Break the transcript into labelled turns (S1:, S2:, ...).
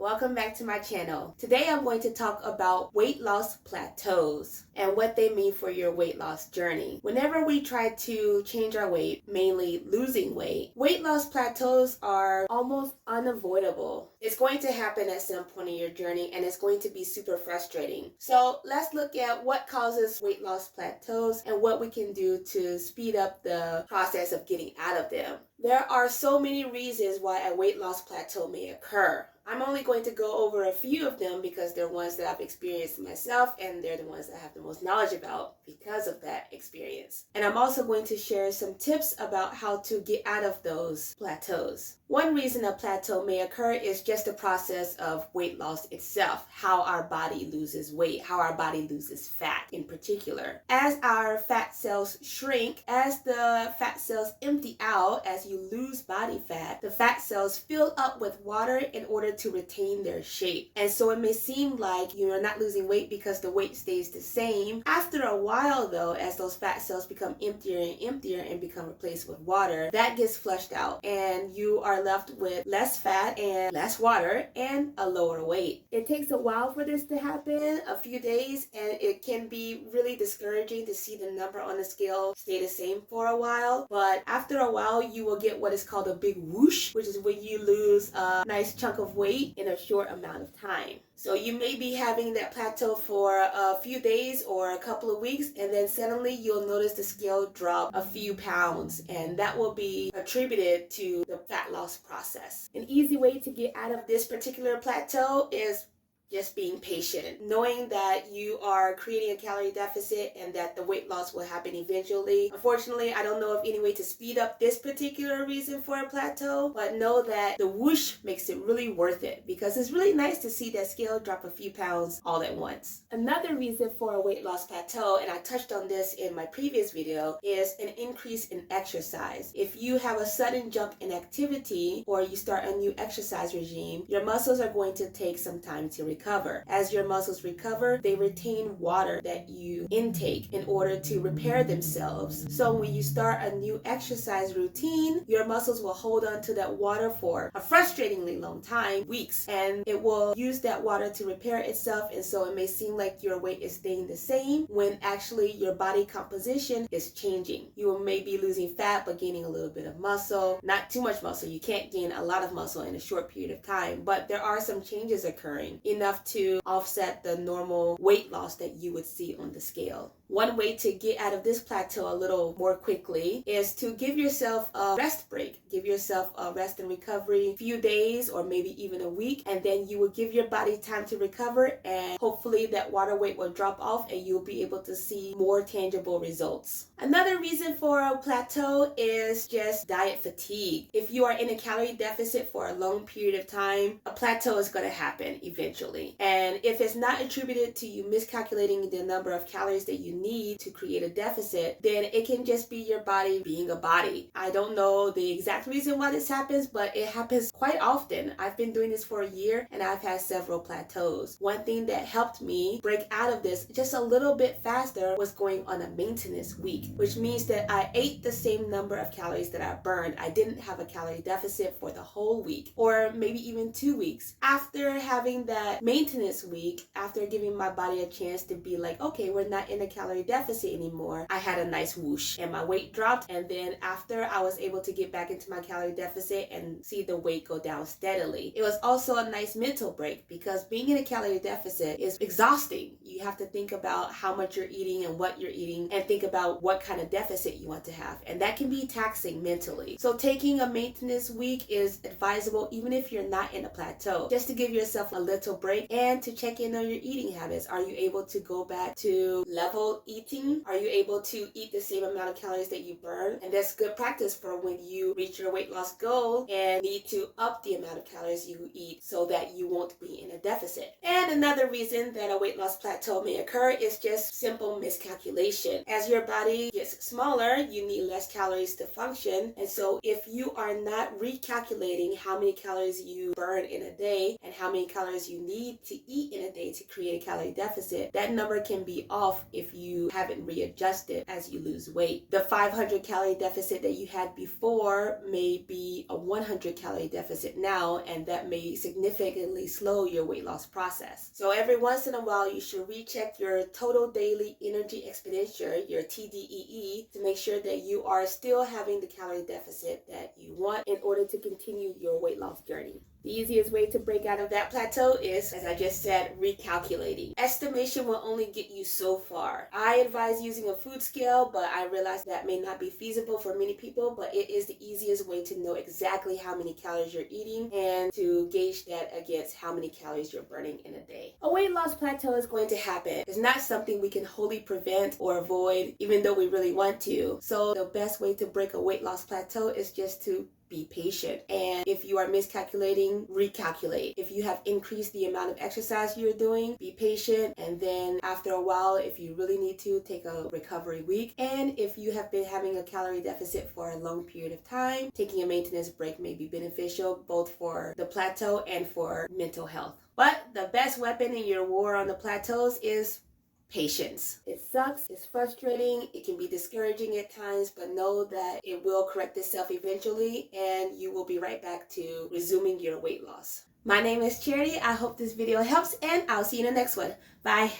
S1: welcome back to my channel. Today I'm going to talk about weight loss plateaus and what they mean for your weight loss journey. Whenever we try to change our weight, mainly losing weight loss plateaus are almost unavoidable. It's going to happen at some point in your journey and it's going to be super frustrating. So let's look at what causes weight loss plateaus and what we can do to speed up the process of getting out of them. There are so many reasons why a weight loss plateau may occur. I'm only going to go over a few of them because they're ones that I've experienced myself and they're the ones that I have the most knowledge about because of that experience. And I'm also going to share some tips about how to get out of those plateaus. One reason a plateau may occur is just the process of weight loss itself, how our body loses weight, how our body loses fat in particular. As our fat cells shrink, as the fat cells empty out, as you lose body fat, the fat cells fill up with water in order to retain their shape. And so it may seem like you're not losing weight because the weight stays the same. After a while though, as those fat cells become emptier and emptier and become replaced with water, that gets flushed out and you are left with less fat and less water and a lower weight. It takes a while for this to happen, a few days, and it can be really discouraging to see the number on the scale stay the same for a while. But after a while, you will get what is called a big whoosh, which is when you lose a nice chunk of weight in a short amount of time. So you may be having that plateau for a few days or a couple of weeks, and then suddenly you'll notice the scale drop a few pounds, and that will be attributed to the fat loss process. An easy way to get out of this particular plateau is just being patient, knowing that you are creating a calorie deficit and that the weight loss will happen eventually. Unfortunately, I don't know of any way to speed up this particular reason for a plateau, but know that the whoosh makes it really worth it because it's really nice to see that scale drop a few pounds all at once. Another reason for a weight loss plateau, and I touched on this in my previous video, is an increase in exercise. If you have a sudden jump in activity or you start a new exercise regime, your muscles are going to take some time to recover. As your muscles recover, they retain water that you intake in order to repair themselves. So when you start a new exercise routine, your muscles will hold on to that water for a frustratingly long time, weeks, and it will use that water to repair itself. And so it may seem like your weight is staying the same when actually your body composition is changing. You may be losing fat but gaining a little bit of muscle, not too much muscle. You can't gain a lot of muscle in a short period of time, but there are some changes occurring, enough to offset the normal weight loss that you would see on the scale. One way to get out of this plateau a little more quickly is to give yourself a rest break. Give yourself a rest and recovery few days or maybe even a week, and then you will give your body time to recover, and hopefully that water weight will drop off and you'll be able to see more tangible results. Another reason for a plateau is just diet fatigue. If you are in a calorie deficit for a long period of time, a plateau is going to happen eventually. And if it's not attributed to you miscalculating the number of calories that you need to create a deficit, then it can just be your body being a body. I don't know the exact reason why this happens, but it happens quite often. I've been doing this for a year and I've had several plateaus. One thing that helped me break out of this just a little bit faster was going on a maintenance week, which means that I ate the same number of calories that I burned. I didn't have a calorie deficit for the whole week or maybe even 2 weeks. After having that maintenance week, after giving my body a chance to be like, okay, we're not in a calorie deficit anymore, I had a nice whoosh and my weight dropped, and then after I was able to get back into my calorie deficit and see the weight go down steadily. It was also a nice mental break because being in a calorie deficit is exhausting. You have to think about how much you're eating and what you're eating and think about what kind of deficit you want to have, and that can be taxing mentally. So taking a maintenance week is advisable even if you're not in a plateau, just to give yourself a little break and to check in on your eating habits. Are you able to go back to level eating? Are you able to eat the same amount of calories that you burn? And that's good practice for when you reach your weight loss goal and need to up the amount of calories you eat so that you won't be in a deficit. And another reason that a weight loss plateau may occur is just simple miscalculation. As your body gets smaller, you need less calories to function. And so if you are not recalculating how many calories you burn in a day and how many calories you need to eat in a day to create a calorie deficit, that number can be off if you haven't readjusted as you lose weight. The 500 calorie deficit that you had before may be a 100 calorie deficit now, and that may significantly slow your weight loss process. So every once in a while, you should recheck your total daily energy expenditure, your TDEE, to make sure that you are still having the calorie deficit that you want in order to continue your weight loss journey. The easiest way to break out of that plateau is, as I just said, recalculating. Estimation will only get you so far. I advise using a food scale, but I realize that may not be feasible for many people, but it is the easiest way to know exactly how many calories you're eating and to gauge that against how many calories you're burning in a day. A weight loss plateau is going to happen. It's not something we can wholly prevent or avoid, even though we really want to. So the best way to break a weight loss plateau is just to be patient. And if you are miscalculating, recalculate. If you have increased the amount of exercise you're doing, be patient. And then after a while, if you really need to, take a recovery week. And if you have been having a calorie deficit for a long period of time, taking a maintenance break may be beneficial both for the plateau and for mental health. But the best weapon in your war on the plateaus is patience. It sucks, it's frustrating, it can be discouraging at times, but know that it will correct itself eventually and you will be right back to resuming your weight loss. My name is Charity. I hope this video helps and I'll see you in the next one. Bye.